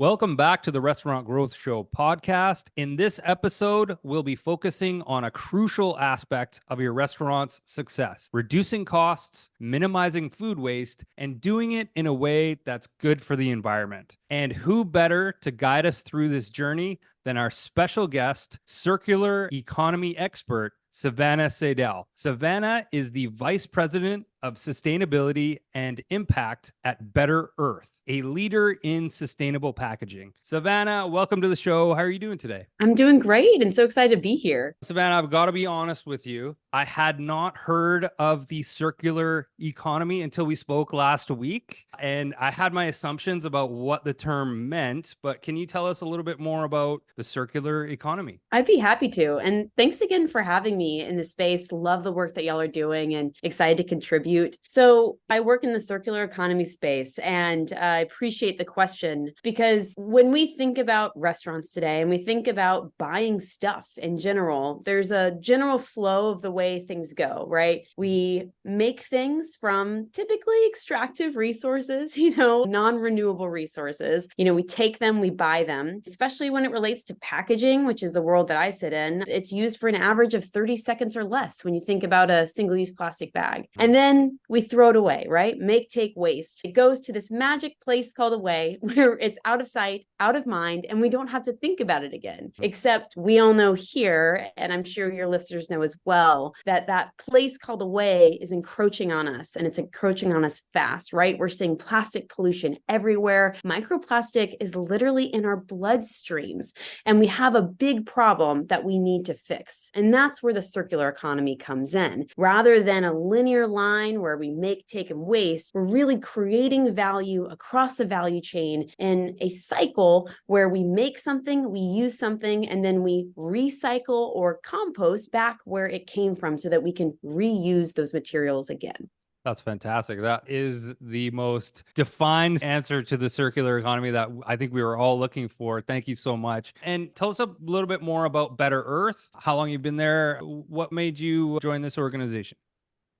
Welcome back to the Restaurant Growth Show podcast. In this episode, we'll be focusing on a crucial aspect of your restaurant's success: reducing costs, minimizing food waste, and doing it in a way that's good for the environment. And who better to guide us through this journey than our special guest, circular economy expert, Savannah Seydel. Savannah is the Vice President of Sustainability and Impact at Better Earth, a leader in sustainable packaging. Savannah, welcome to the show. How are you doing today? I'm doing great and so excited to be here. Savannah, I've got to be honest with you. I had not heard of the circular economy until we spoke last week, and I had my assumptions about what the term meant, but can you tell us a little bit more about the circular economy? I'd be happy to. And thanks again for having me in the space. Love the work that y'all are doing and excited to contribute. So I work in the circular economy space, and I appreciate the question because when we think about restaurants today and we think about buying stuff in general, there's a general flow of the way things go, right? We make things from typically extractive resources, non-renewable resources. We take them, we buy them, especially when it relates to packaging, which is the world that I sit in. It's used for an average of 30 seconds or less when you think about a single-use plastic bag. And then we throw it away, right? Make, take, waste. It goes to this magic place called away where it's out of sight, out of mind, and we don't have to think about it again. Except we all know here, and I'm sure your listeners know as well, that that place called away is encroaching on us, and it's encroaching on us fast, right? We're seeing plastic pollution everywhere. Microplastic is literally in our bloodstreams, and we have a big problem that we need to fix. And that's where the circular economy comes in. Rather than a linear line where we make, take, and waste, we're really creating value across the value chain in a cycle where we make something, we use something, and then we recycle or compost back where it came from so that we can reuse those materials again. That's fantastic. That is the most defined answer to the circular economy that I think we were all looking for. Thank you so much. And tell us a little bit more about Better Earth, how long you've been there, what made you join this organization?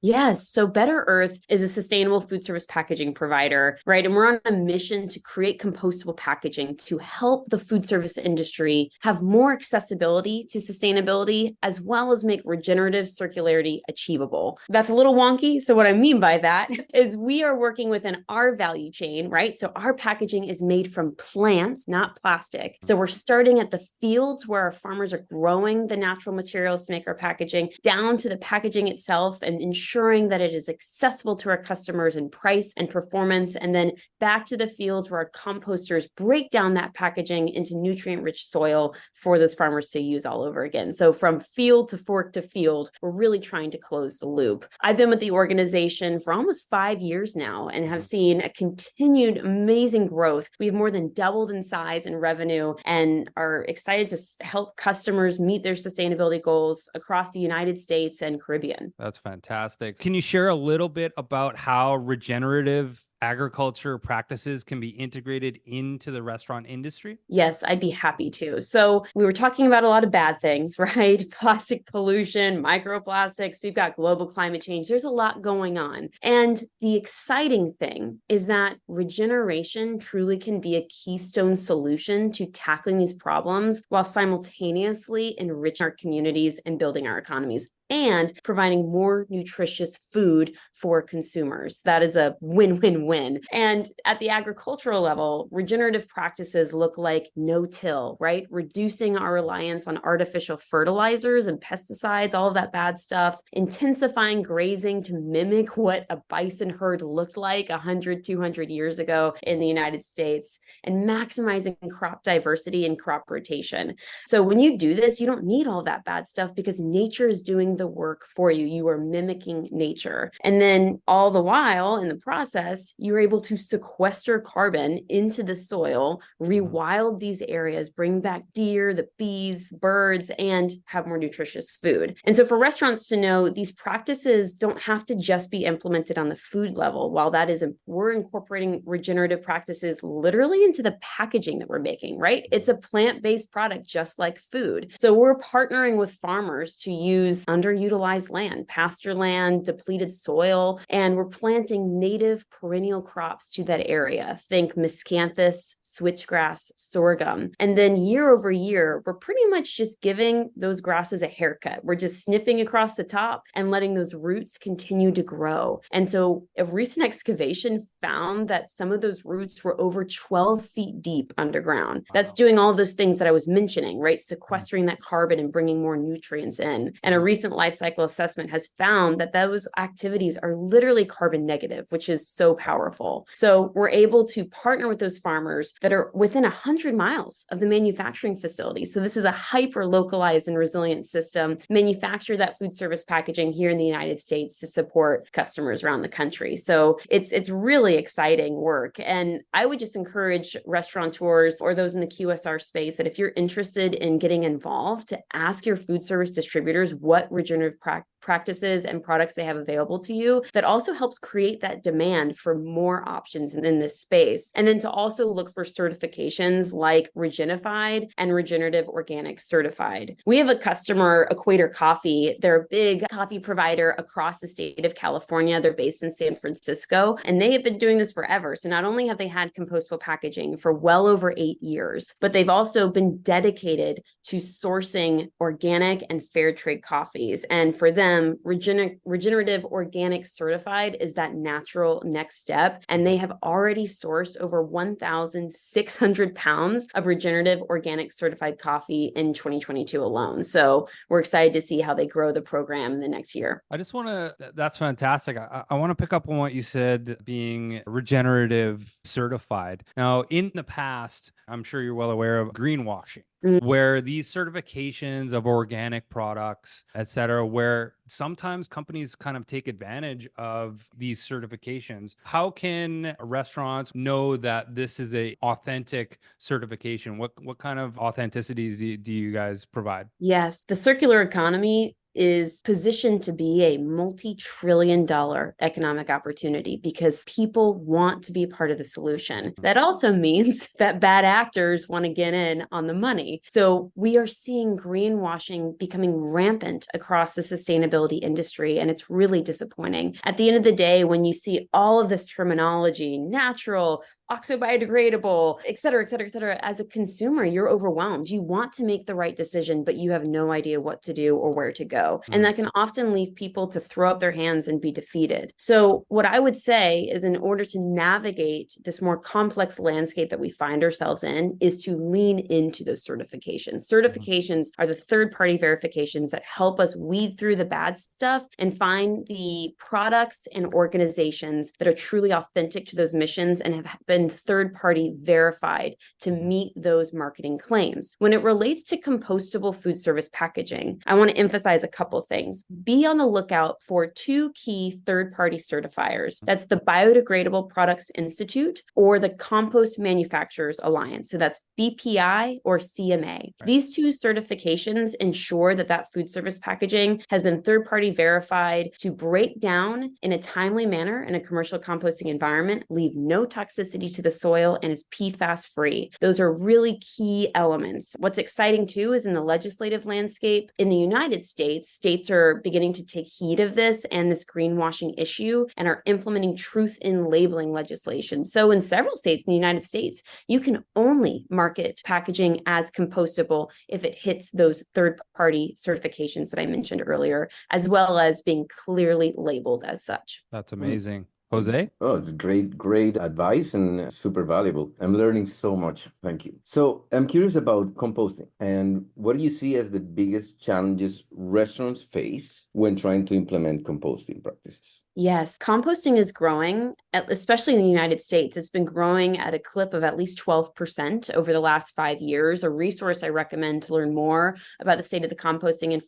Yes. So Better Earth is a sustainable food service packaging provider, right? And we're on a mission to create compostable packaging to help the food service industry have more accessibility to sustainability, as well as make regenerative circularity achievable. That's a little wonky. So what I mean by that is we are working within our value chain, right? So our packaging is made from plants, not plastic. So we're starting at the fields where our farmers are growing the natural materials to make our packaging, down to the packaging itself and ensuring that it is accessible to our customers in price and performance, and then back to the fields where our composters break down that packaging into nutrient-rich soil for those farmers to use all over again. So from field to fork to field, we're really trying to close the loop. I've been with the organization for almost 5 years now and have seen a continued amazing growth. We've more than doubled in size and revenue and are excited to help customers meet their sustainability goals across the United States and Caribbean. That's fantastic. Can you share a little bit about how regenerative agriculture practices can be integrated into the restaurant industry? Yes, I'd be happy to. So we were talking about a lot of bad things, right? Plastic pollution, microplastics, we've got global climate change. There's a lot going on. And the exciting thing is that regeneration truly can be a keystone solution to tackling these problems while simultaneously enriching our communities and building our economies and providing more nutritious food for consumers. That is a win-win-win. And at the agricultural level, regenerative practices look like no-till, right? Reducing our reliance on artificial fertilizers and pesticides, all of that bad stuff, intensifying grazing to mimic what a bison herd looked like 100, 200 years ago in the United States, and maximizing crop diversity and crop rotation. So when you do this, you don't need all that bad stuff because nature is doing the work for you. You are mimicking nature. And then all the while in the process, you're able to sequester carbon into the soil, rewild these areas, bring back deer, the bees, birds, and have more nutritious food. And so for restaurants to know, these practices don't have to just be implemented on the food level. While that is, we're incorporating regenerative practices literally into the packaging that we're making, right? It's a plant-based product just like food. So we're partnering with farmers to use under underutilized land, pasture land, depleted soil, and we're planting native perennial crops to that area. Think miscanthus, switchgrass, sorghum. And then year over year, we're pretty much just giving those grasses a haircut. We're just snipping across the top and letting those roots continue to grow. And so a recent excavation found that some of those roots were over 12 feet deep underground. That's doing all those things that I was mentioning, right? Sequestering that carbon and bringing more nutrients in. And a recent life cycle assessment has found that those activities are literally carbon negative, which is so powerful. So we're able to partner with those farmers that are within 100 miles of the manufacturing facility. So this is a hyper localized and resilient system, manufacture that food service packaging here in the United States to support customers around the country. So it's really exciting work. And I would just encourage restaurateurs or those in the QSR space that if you're interested in getting involved, to ask your food service distributors what regenerative practices and products they have available to you. That also helps create that demand for more options in this space. And then to also look for certifications like Regenified and Regenerative Organic Certified. We have a customer, Equator Coffee. They're a big coffee provider across the state of California. They're based in San Francisco, and they have been doing this forever. So not only have they had compostable packaging for well over 8 years, but they've also been dedicated to sourcing organic and fair trade coffees. And for them, Regenerative Organic Certified is that natural next step. And they have already sourced over 1,600 pounds of Regenerative Organic Certified coffee in 2022 alone. So we're excited to see how they grow the program in the next year. I just want to, that's fantastic. I want to pick up on what you said, being regenerative certified. Now, in the past, I'm sure you're well aware of greenwashing, where these certifications of organic products, et cetera, where sometimes companies kind of take advantage of these certifications. How can restaurants know that this is a authentic certification? What kind of authenticities do you guys provide? Yes, the circular economy is positioned to be a multi-trillion-dollar economic opportunity because people want to be part of the solution. That also means that bad actors want to get in on the money. So we are seeing greenwashing becoming rampant across the sustainability industry, and it's really disappointing. At the end of the day, when you see all of this terminology, natural, oxo-biodegradable, et cetera, et cetera, et cetera, as a consumer, you're overwhelmed. You want to make the right decision, but you have no idea what to do or where to go. And that can often leave people to throw up their hands and be defeated. So what I would say is, in order to navigate this more complex landscape that we find ourselves in, is to lean into those certifications. Certifications are the third-party verifications that help us weed through the bad stuff and find the products and organizations that are truly authentic to those missions and have been third-party verified to meet those marketing claims. When it relates to compostable food service packaging, I want to emphasize a couple things. Be on the lookout for 2 key third-party certifiers. That's the Biodegradable Products Institute or the Compost Manufacturers Alliance. So that's BPI or CMA. Right. These 2 certifications ensure that that food service packaging has been third-party verified to break down in a timely manner in a commercial composting environment, leave no toxicity to the soil, and is PFAS free. Those are really key elements. What's exciting too is in the legislative landscape in the United States, states are beginning to take heed of this and this greenwashing issue and are implementing truth in labeling legislation. So in several states in the United States, you can only market packaging as compostable if it hits those third-party certifications that I mentioned earlier, as well as being clearly labeled as such. That's amazing. Jose? Oh, it's great advice and super valuable. I'm learning so much. Thank you. So I'm curious about composting and what do you see as the biggest challenges restaurants face when trying to implement composting practices? Yes, composting is growing, especially in the United States. It's been growing at a clip of at least 12% over the last 5 years. A resource I recommend to learn more about the state of the composting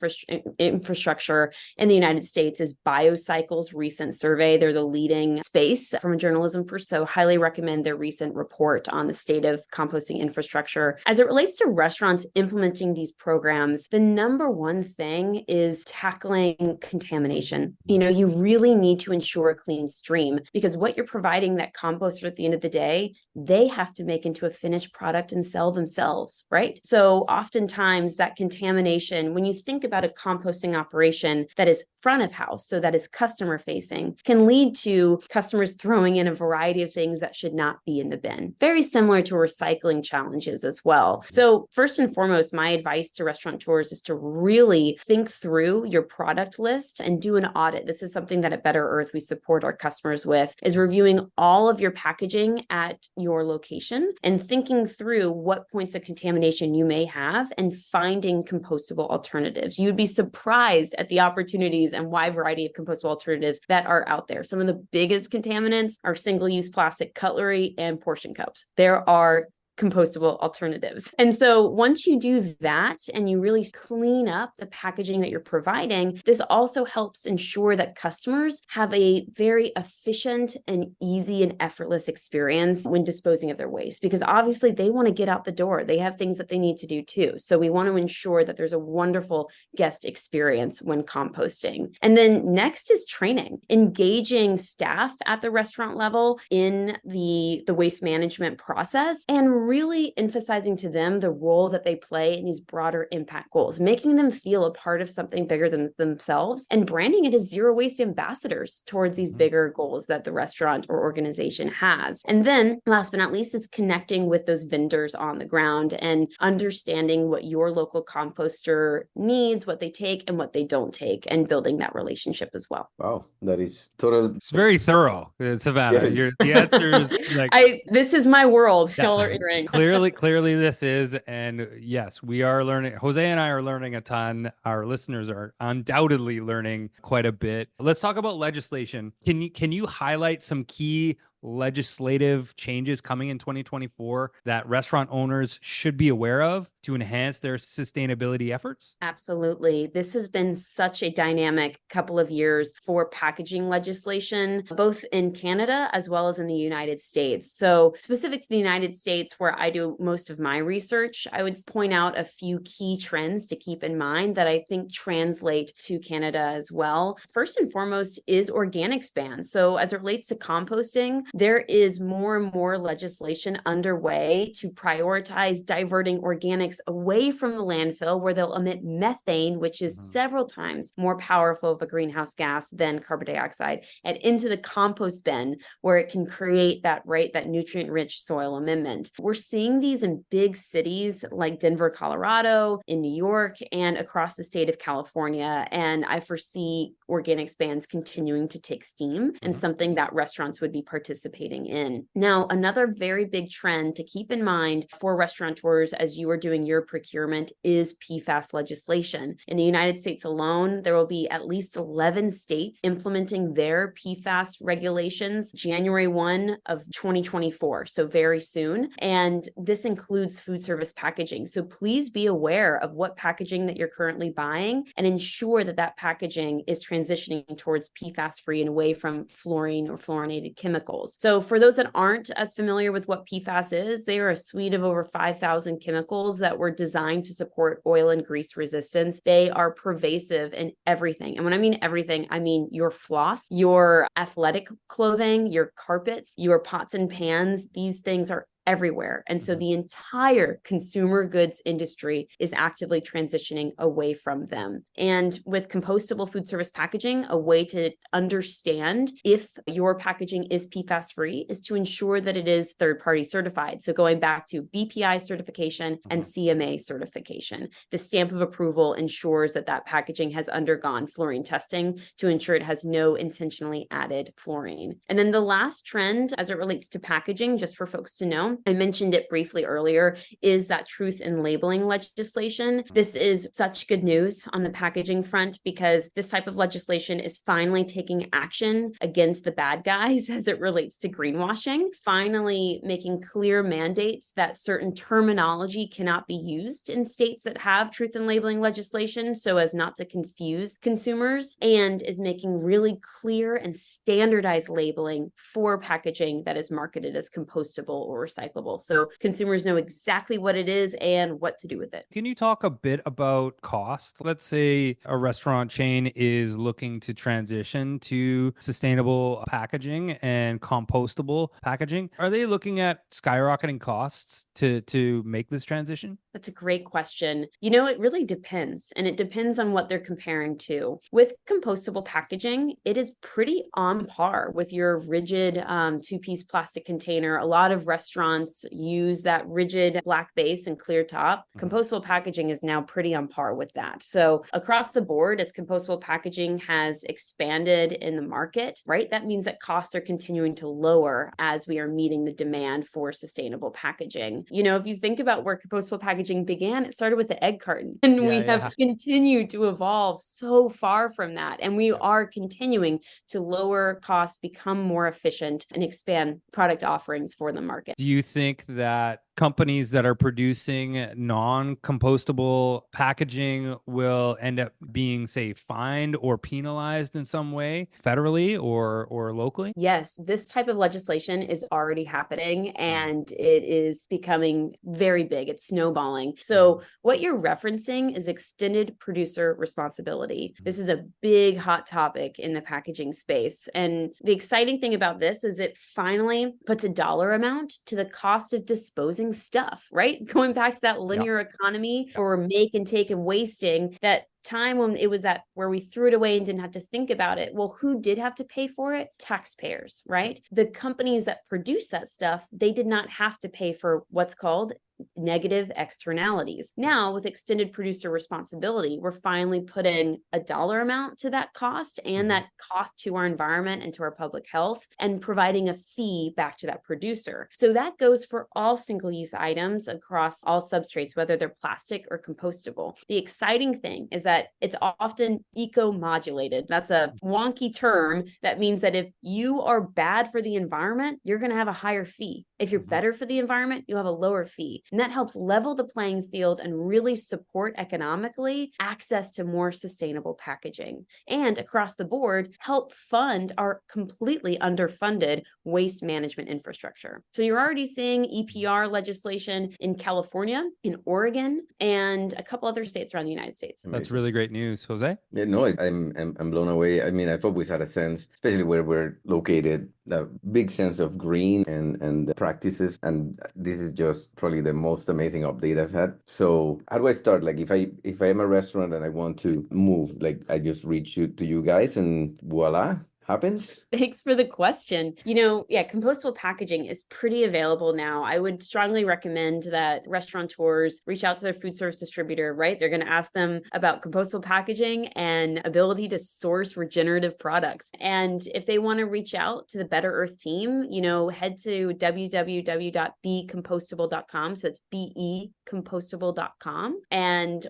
infrastructure in the United States is BioCycle's recent survey. They're the leading space from a journalism perspective, so highly recommend their recent report on the state of composting infrastructure. As it relates to restaurants implementing these programs, the number one thing is tackling contamination. You really need to ensure a clean stream, because what you're providing that composter at the end of the day, they have to make into a finished product and sell themselves, right? So oftentimes that contamination, when you think about a composting operation that is front of house, so that is customer facing, can lead to customers throwing in a variety of things that should not be in the bin. Very similar to recycling challenges as well. So first and foremost, my advice to restaurateurs is to really think through your product list and do an audit. This is something that at Better Earth we support our customers with, is reviewing all of your packaging at your location and thinking through what points of contamination you may have and finding compostable alternatives. You'd be surprised at the opportunities and wide variety of compostable alternatives that are out there. Some of the biggest contaminants are single-use plastic cutlery and portion cups. There are compostable alternatives. And so once you do that and you really clean up the packaging that you're providing, this also helps ensure that customers have a very efficient and easy and effortless experience when disposing of their waste, because obviously they want to get out the door. They have things that they need to do too. So we want to ensure that there's a wonderful guest experience when composting. And then next is training, engaging staff at the restaurant level in the waste management process, and really emphasizing to them the role that they play in these broader impact goals, making them feel a part of something bigger than themselves, and branding it as zero waste ambassadors towards these bigger goals that the restaurant or organization has. And then last but not least is connecting with those vendors on the ground and understanding what your local composter needs, what they take and what they don't take, and building that relationship as well. Wow, that is total. It's very thorough, Savannah. Yeah. The answer is like, this is my world. Yeah. Y'all are entering. Clearly this is, and yes, we are learning. Jose and I are learning a ton. Our listeners are undoubtedly learning quite a bit. Let's talk about legislation. Can you highlight some key legislative changes coming in 2024 that restaurant owners should be aware of to enhance their sustainability efforts? Absolutely. This has been such a dynamic couple of years for packaging legislation, both in Canada as well as in the United States. So specific to the United States, where I do most of my research, I would point out a few key trends to keep in mind that I think translate to Canada as well. First and foremost is organics ban. So as it relates to composting, there is more and more legislation underway to prioritize diverting organics away from the landfill, where they'll emit methane, which is several times more powerful of a greenhouse gas than carbon dioxide, and into the compost bin, where it can create that nutrient-rich soil amendment. We're seeing these in big cities like Denver, Colorado, in New York, and across the state of California. And I foresee organics bans continuing to take steam and something that restaurants would be participating in. Now, another very big trend to keep in mind for restaurateurs as you are doing your procurement is PFAS legislation. In the United States alone, there will be at least 11 states implementing their PFAS regulations January 1 of 2024, so very soon. And this includes food service packaging. So please be aware of what packaging that you're currently buying and ensure that that packaging is transitioning towards PFAS-free and away from fluorine or fluorinated chemicals. So for those that aren't as familiar with what PFAS is, they are a suite of over 5,000 chemicals that were designed to support oil and grease resistance. They are pervasive in everything. And when I mean everything, I mean your floss, your athletic clothing, your carpets, your pots and pans. These things are everywhere. And so the entire consumer goods industry is actively transitioning away from them. And with compostable food service packaging, a way to understand if your packaging is PFAS free is to ensure that it is third-party certified. So going back to BPI certification and CMA certification, the stamp of approval ensures that that packaging has undergone fluorine testing to ensure it has no intentionally added fluorine. And then the last trend as it relates to packaging, just for folks to know, I mentioned it briefly earlier, is that truth in labeling legislation. This is such good news on the packaging front because this type of legislation is finally taking action against the bad guys as it relates to greenwashing, finally making clear mandates that certain terminology cannot be used in states that have truth in labeling legislation so as not to confuse consumers, and is making really clear and standardized labeling for packaging that is marketed as compostable or recyclable recyclable. So consumers know exactly what it is and what to do with it. Can you talk a bit about cost? Let's say a restaurant chain is looking to transition to sustainable packaging and compostable packaging. Are they looking at skyrocketing costs to make this transition? That's a great question. It really depends, and it depends on what they're comparing to. With compostable packaging, it is pretty on par with your rigid two-piece plastic container. A lot of restaurants use that rigid black base and clear top. Compostable packaging is now pretty on par with that. So across the board, as compostable packaging has expanded in the market, right, that means that costs are continuing to lower as we are meeting the demand for sustainable packaging. If you think about where compostable packaging began, it started with the egg carton, and we have continued to evolve so far from that. And we are continuing to lower costs, become more efficient, and expand product offerings for the market. Do you think that companies that are producing non-compostable packaging will end up being, say, fined or penalized in some way, federally or locally? Yes, this type of legislation is already happening, and it is becoming very big. It's snowballing. So what you're referencing is extended producer responsibility. This is a big hot topic in the packaging space. And the exciting thing about this is it finally puts a dollar amount to the cost of disposing stuff, right? Going back to that linear economy for make and take and wasting, that time when it was that where we threw it away and didn't have to think about it. Well, who did have to pay for it? Taxpayers, right? The companies that produce that stuff, they did not have to pay for what's called negative externalities. Now, with extended producer responsibility, we're finally putting a dollar amount to that cost and that cost to our environment and to our public health, and providing a fee back to that producer. So that goes for all single-use items across all substrates, whether they're plastic or compostable. The exciting thing is that it's often eco-modulated. That's a wonky term that means that if you are bad for the environment, you're going to have a higher fee. If you're better for the environment, you'll have a lower fee. And that helps level the playing field and really support economically access to more sustainable packaging. And across the board, help fund our completely underfunded waste management infrastructure. So you're already seeing EPR legislation in California, in Oregon, and a couple other states around the United States. That's really great news. Jose? Yeah, no, I'm blown away. I mean, I've always had a sense, especially where we're located, a big sense of green and practices. And this is just probably the most amazing update I've had. So how do I start? Like if I am a restaurant and I want to move, like I just reach out to you guys and voila. Happens? Thanks for the question. Compostable packaging is pretty available now. I would strongly recommend that restaurateurs reach out to their food service distributor, right? They're going to ask them about compostable packaging and ability to source regenerative products. And if they want to reach out to the Better Earth team, head to www.becompostable.com. So it's becompostable.com,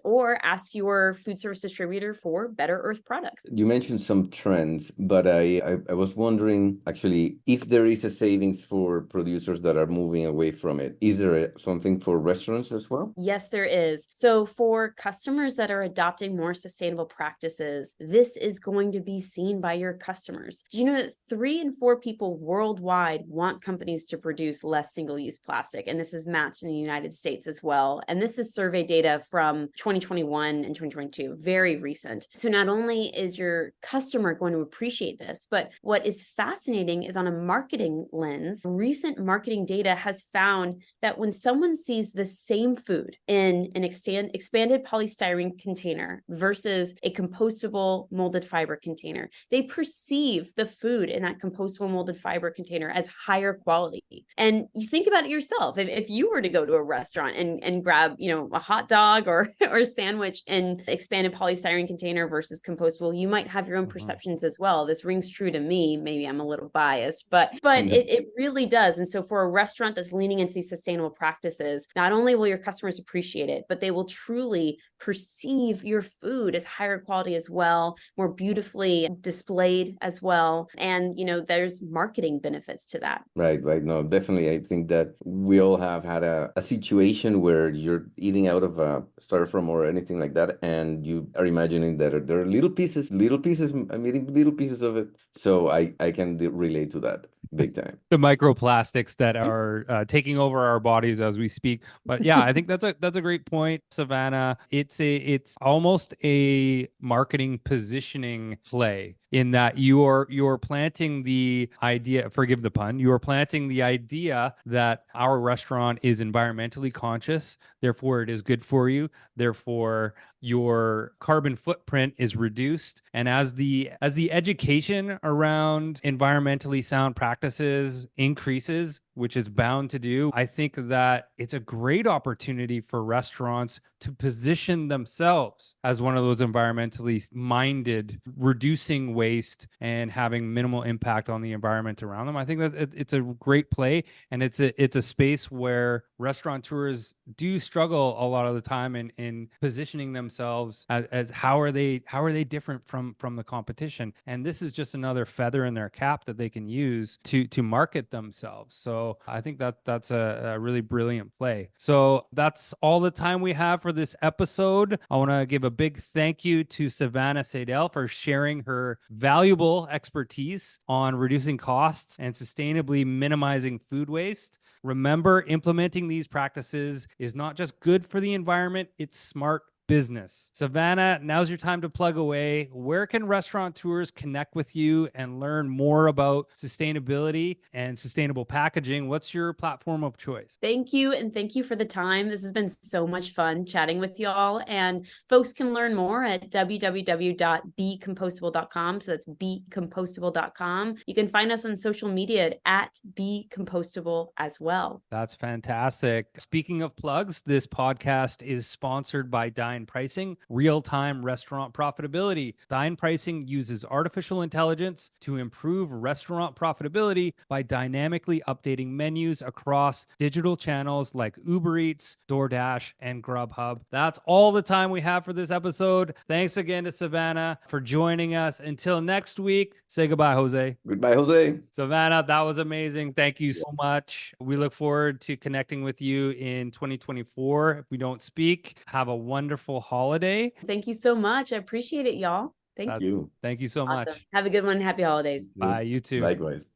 or ask your food service distributor for Better Earth products. You mentioned some trends, but I was wondering actually if there is a savings for producers that are moving away from it. Is there something for restaurants as well? Yes, there is. So for customers that are adopting more sustainable practices, this is going to be seen by your customers. Do you know that 3 in 4 people worldwide want companies to produce less single-use plastic? And this is matched in the United States as well. And this is survey data from 2021 and 2022, very recent. So not only is your customer going to appreciate this, but what is fascinating is on a marketing lens, recent marketing data has found that when someone sees the same food in an expanded polystyrene container versus a compostable molded fiber container, they perceive the food in that compostable molded fiber container as higher quality. And you think about it yourself. If you were to go to a restaurant and grab, a hot dog or a sandwich in expanded polystyrene container versus compostable, you might have your own perceptions as well. This rings true to me. Maybe I'm a little biased, but it really does. And so for a restaurant that's leaning into these sustainable practices, not only will your customers appreciate it, but they will truly perceive your food as higher quality as well, more beautifully displayed as well. And, there's marketing benefits to that. Right. No, definitely. I think that we all have had a situation where you're eating out of a styrofoam or anything like that, and you are imagining that there are little pieces, I'm eating little pieces of it. So I can relate to that. big time. The microplastics that are taking over our bodies as we speak. But yeah, I think that's a great point, Savannah. It's almost a marketing positioning play in that you're planting the idea, forgive the pun, you are planting the idea that our restaurant is environmentally conscious, therefore it is good for you, therefore your carbon footprint is reduced. And as the education around environmentally sound practices increases, which is bound to do, I think that it's a great opportunity for restaurants to position themselves as one of those environmentally minded, reducing waste and having minimal impact on the environment around them. I think that it's a great play, and it's a space where restaurateurs do struggle a lot of the time in positioning themselves as how are they different from the competition. And this is just another feather in their cap that they can use to market themselves. So I think that's a really brilliant play. So that's all the time we have for this episode. I want to give a big thank you to Savannah Seydel for sharing her valuable expertise on reducing costs and sustainably minimizing food waste. Remember, implementing these practices is not just good for the environment, it's smart business. Savannah, now's your time to plug away. Where can restaurateurs connect with you and learn more about sustainability and sustainable packaging? What's your platform of choice? Thank you. And thank you for the time. This has been so much fun chatting with y'all. And folks can learn more at www.becompostable.com. So that's becompostable.com. You can find us on social media at becompostable as well. That's fantastic. Speaking of plugs, this podcast is sponsored by Dine Pricing, real-time restaurant profitability. Dine Pricing uses artificial intelligence to improve restaurant profitability by dynamically updating menus across digital channels like Uber Eats, DoorDash, and Grubhub. That's all the time we have for this episode. Thanks again to Savannah for joining us. Until next week, say goodbye, Jose. Goodbye, Jose. Savannah, that was amazing. Thank you so much. We look forward to connecting with you in 2024. If we don't speak, have a wonderful holiday. Thank you so much. I appreciate it, y'all. Thank you. Thank you so Awesome. much. Have a good one. Happy holidays. Bye, you too. Likewise.